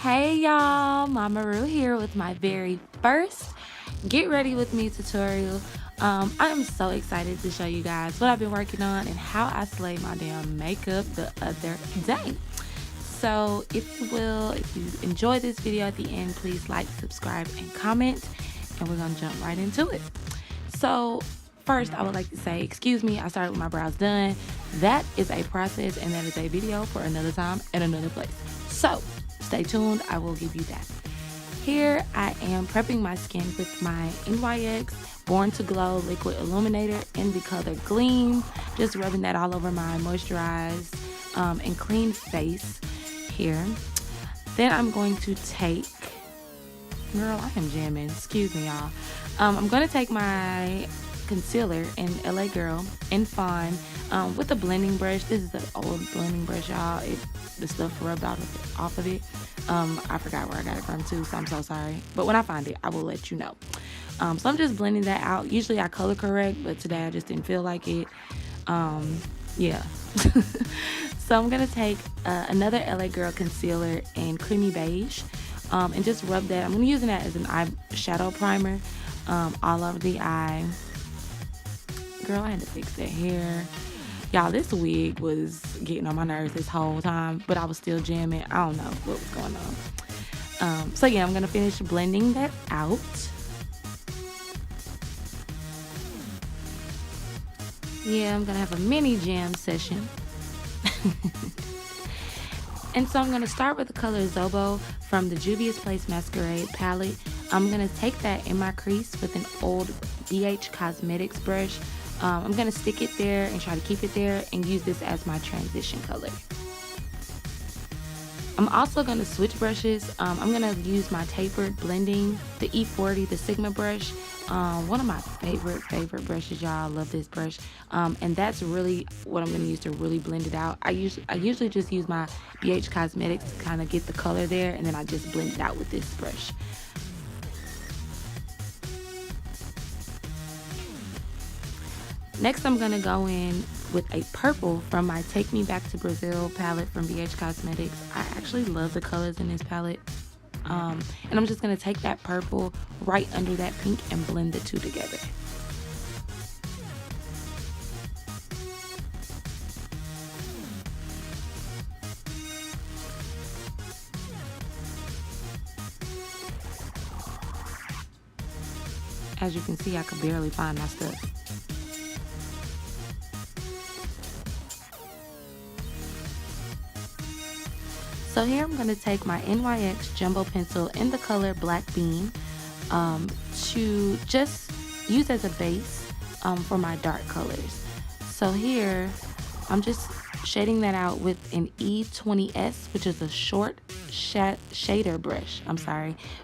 Hey y'all, Mama Ru here with my very first Get Ready With Me tutorial. I am so excited to show you guys what I've been working on and how I slayed my damn makeup the other day. So if you enjoy this video at the end, please like, subscribe, and comment, and we're gonna jump right into it. So first, I would like to say, excuse me, I started with my brows done. That is a process, and that is a video for another time and another place. So stay tuned, I will give you that. Here I am prepping my skin with my NYX Born to Glow Liquid Illuminator in the color Gleam. Just rubbing that all over my moisturized and clean face here. Then I'm going to take, girl, I am jamming, excuse me y'all. I'm going to take my concealer in LA Girl in Fawn with a blending brush. This is an old blending brush, y'all. The stuff rubbed off of it. I forgot where I got it from too, so I'm so sorry. But when I find it, I will let you know. So I'm just blending that out. Usually I color correct, but today I just didn't feel like it. Yeah. So I'm gonna take another LA Girl concealer in Creamy Beige and just rub that. I'm gonna use that as an eyeshadow primer all over the eye. Girl, I had to fix that hair. Y'all, this wig was getting on my nerves this whole time, but I was still jamming. I don't know what was going on. So yeah, I'm gonna finish blending that out. Yeah, I'm gonna have a mini jam session. And so I'm gonna start with the color Zobo from the Juvia's Place Masquerade palette. I'm gonna take that in my crease with an old BH Cosmetics brush. I'm gonna stick it there and try to keep it there and use this as my transition color. I'm also gonna switch brushes. I'm gonna use my tapered blending, the E40, the Sigma brush. One of my favorite brushes, y'all. I love this brush. And that's really what I'm gonna use to really blend it out. I usually just use my BH Cosmetics to kind of get the color there, and then I just blend it out with this brush. Next, I'm gonna go in with a purple from my Take Me Back to Brazil palette from BH Cosmetics. I actually love the colors in this palette. And I'm just gonna take that purple right under that pink and blend the two together. As you can see, I could barely find my stuff. So here I'm going to take my NYX Jumbo Pencil in the color Black Bean to just use as a base for my dark colors. So here I'm just shading that out with an E20S, which is a short shader brush,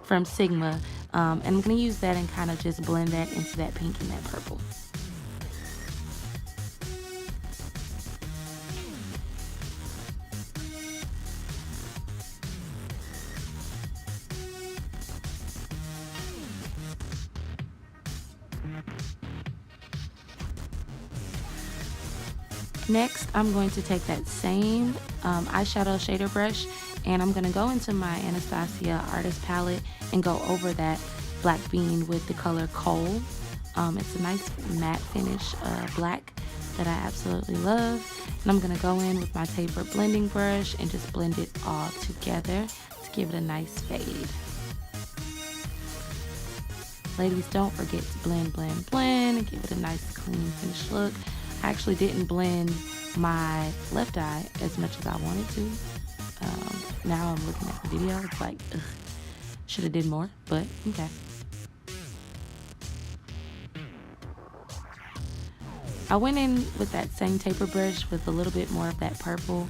from Sigma. And I'm going to use that and kind of just blend that into that pink and that purple. Next, I'm going to take that same eyeshadow shader brush and I'm going to go into my Anastasia Artist palette and go over that Black Bean with the color Coal. It's a nice matte finish black that I absolutely love. And I'm going to go in with my tapered blending brush and just blend it all together to give it a nice fade. Ladies, don't forget to blend and give it a nice clean finished look. I actually didn't blend my left eye as much as I wanted to. Now I'm looking at the video, it's like, ugh, should have did more, but okay. I went in with that same taper brush with a little bit more of that purple.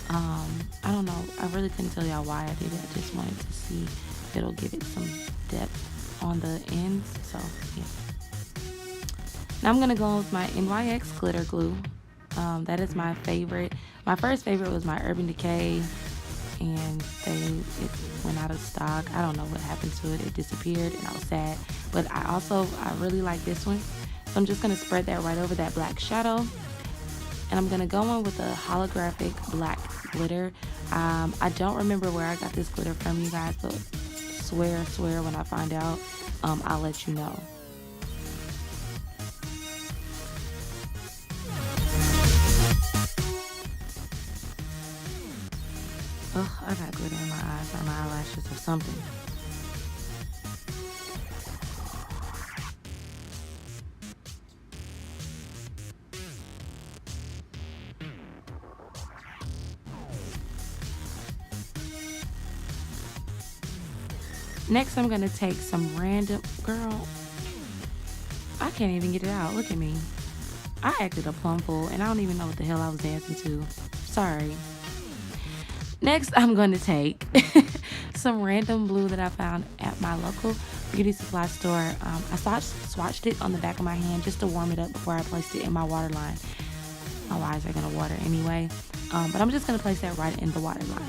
I don't know, I really couldn't tell y'all why I did it. I just wanted to see if it'll give it some depth on the ends, so yeah. Now I'm going to go with my NYX glitter glue. That is my favorite. My first favorite was my Urban Decay, and it went out of stock. I don't know what happened to it. It disappeared, and I was sad. But I really like this one. So I'm just going to spread that right over that black shadow. And I'm going to go in with a holographic black glitter. I don't remember where I got this glitter from, you guys, but swear when I find out, I'll let you know. Ugh, I got glitter in my eyes or my eyelashes or something. Next, I'm gonna take some random, girl, I can't even get it out. Look at me. I acted a plum fool and I don't even know what the hell I was dancing to. Sorry. Next, I'm going to take some random blue that I found at my local beauty supply store. I swatched it on the back of my hand just to warm it up before I placed it in my waterline. My eyes are going to water anyway, but I'm just going to place that right in the waterline.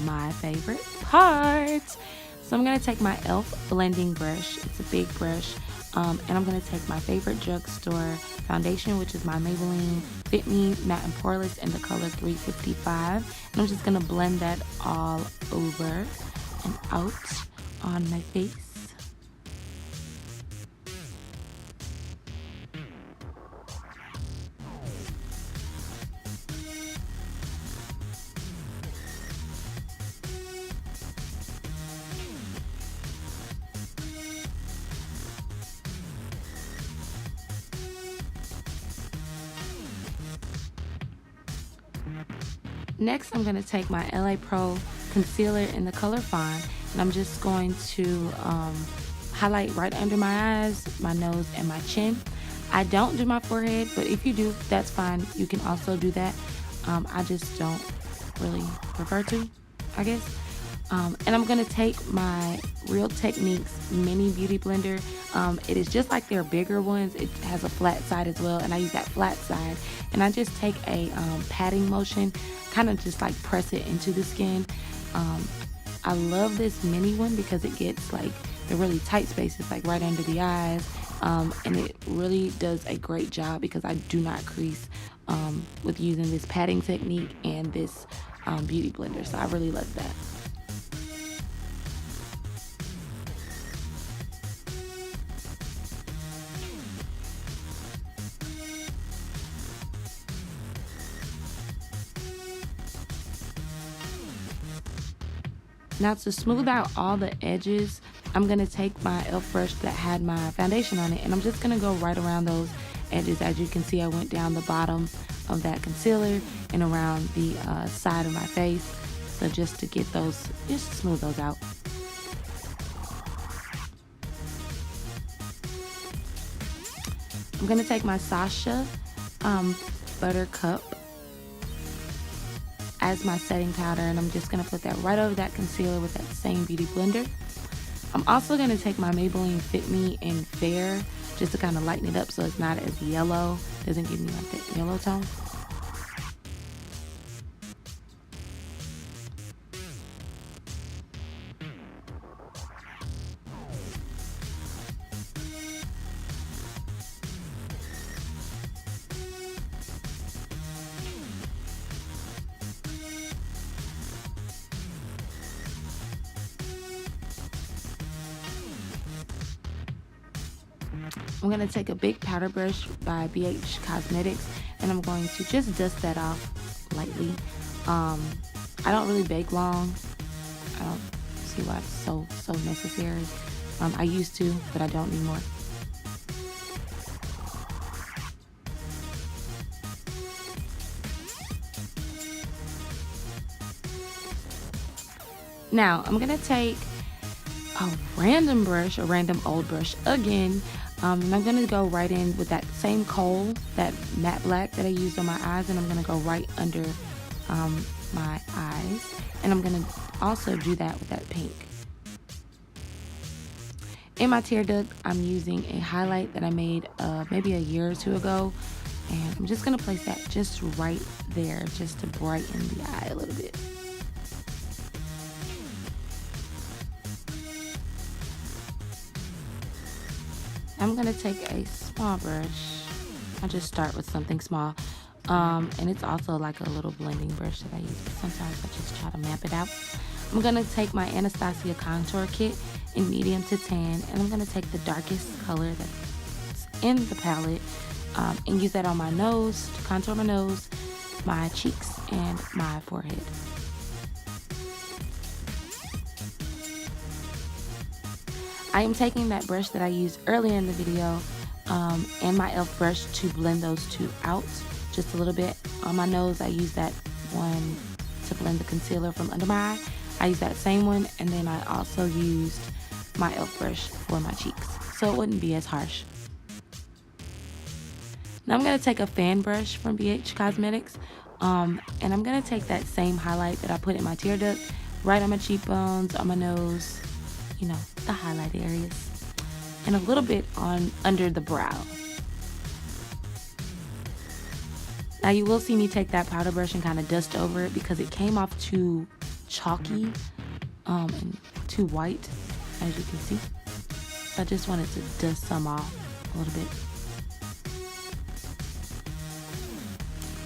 My favorite part. So I'm going to take my e.l.f. blending brush. It's a big brush. And I'm going to take my favorite drugstore foundation, which is my Maybelline Fit Me Matte and Poreless in the color 355. And I'm just going to blend that all over and out on my face. Next, I'm going to take my LA Pro concealer in the color Fawn, and I'm just going to highlight right under my eyes, my nose, and my chin. I don't do my forehead, but if you do, that's fine. You can also do that. I just don't really prefer to, I guess. And I'm going to take my Real Techniques mini beauty blender. It is just like their bigger ones. It has a flat side as well, and I use that flat side. And I just take a patting motion, kind of just like press it into the skin. I love this mini one because it gets like the really tight spaces, like right under the eyes. And it really does a great job because I do not crease with using this patting technique and this beauty blender. So I really love that. Now to smooth out all the edges, I'm going to take my e.l.f. brush that had my foundation on it, and I'm just going to go right around those edges. As you can see, I went down the bottom of that concealer and around the side of my face. So just to get those, just smooth those out. I'm going to take my Sasha Buttercup as my setting powder, and I'm just going to put that right over that concealer with that same beauty blender. I'm also going to take my Maybelline Fit Me in Fair just to kind of lighten it up so it's not as yellow. Doesn't give me like that yellow tone. I'm going to take a big powder brush by BH Cosmetics, and I'm going to just dust that off lightly. I don't really bake long. I don't see why it's so necessary. I used to, but I don't anymore. Now, I'm going to take a random brush, a random old brush again, and I'm going to go right in with that same kohl, that matte black that I used on my eyes, and I'm going to go right under my eyes, and I'm going to also do that with that pink. In my tear duct, I'm using a highlight that I made maybe a year or two ago, and I'm just going to place that just right there just to brighten the eye a little bit. I'm gonna take a small brush. I just start with something small. And it's also like a little blending brush that I use, but sometimes I just try to map it out. I'm gonna take my Anastasia contour kit in medium to tan, and I'm gonna take the darkest color that's in the palette and use that on my nose to contour my nose, my cheeks, and my forehead. I am taking that brush that I used earlier in the video and my e.l.f. brush to blend those two out just a little bit. On my nose, I use that one to blend the concealer from under my eye. I use that same one, and then I also used my e.l.f. brush for my cheeks, so it wouldn't be as harsh. Now I'm going to take a fan brush from BH Cosmetics, and I'm going to take that same highlight that I put in my tear duct right on my cheekbones, on my nose, you know, the highlight areas, and a little bit on under the brow. Now you will see me take that powder brush and kind of dust over it because it came off too chalky and too white, as you can see. So I just wanted to dust some off a little bit.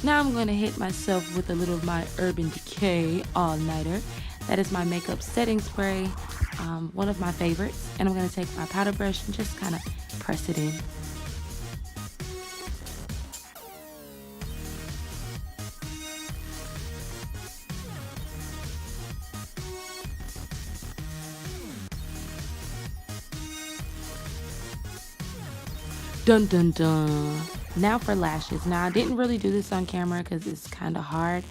Now I'm going to hit myself with a little of my Urban Decay All-Nighter. That is my makeup setting spray, one of my favorites. And I'm going to take my powder brush and just kind of press it in. Dun dun dun. Now for lashes. Now I didn't really do this on camera because it's kind of hard,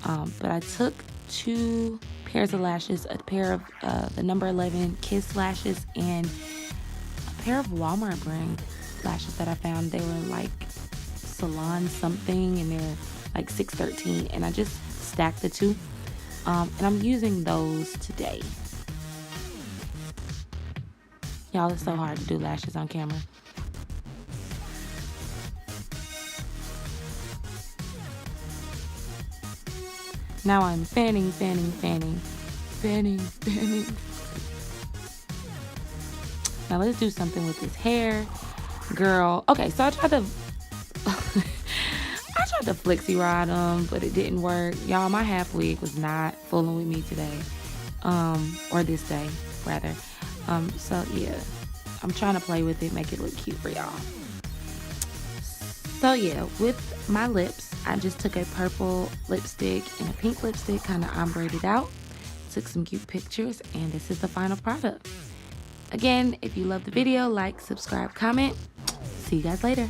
but I took 2 pairs of lashes, a pair of the number 11 Kiss lashes and a pair of Walmart brand lashes that I found. They were like Salon something and they're like $6.13, and I just stacked the 2 and I'm using those today. Y'all, it's so hard to do lashes on camera. Now I'm fanning. Now let's do something with this hair, girl. Okay, so I tried to flexi rod them, but it didn't work. Y'all, my half wig was not fooling with me today, or this day rather. So yeah, I'm trying to play with it, make it look cute for y'all. So yeah, with my lips, I just took a purple lipstick and a pink lipstick, kind of ombre'd it out, took some cute pictures, and this is the final product. Again, if you love the video, like, subscribe, comment. See you guys later.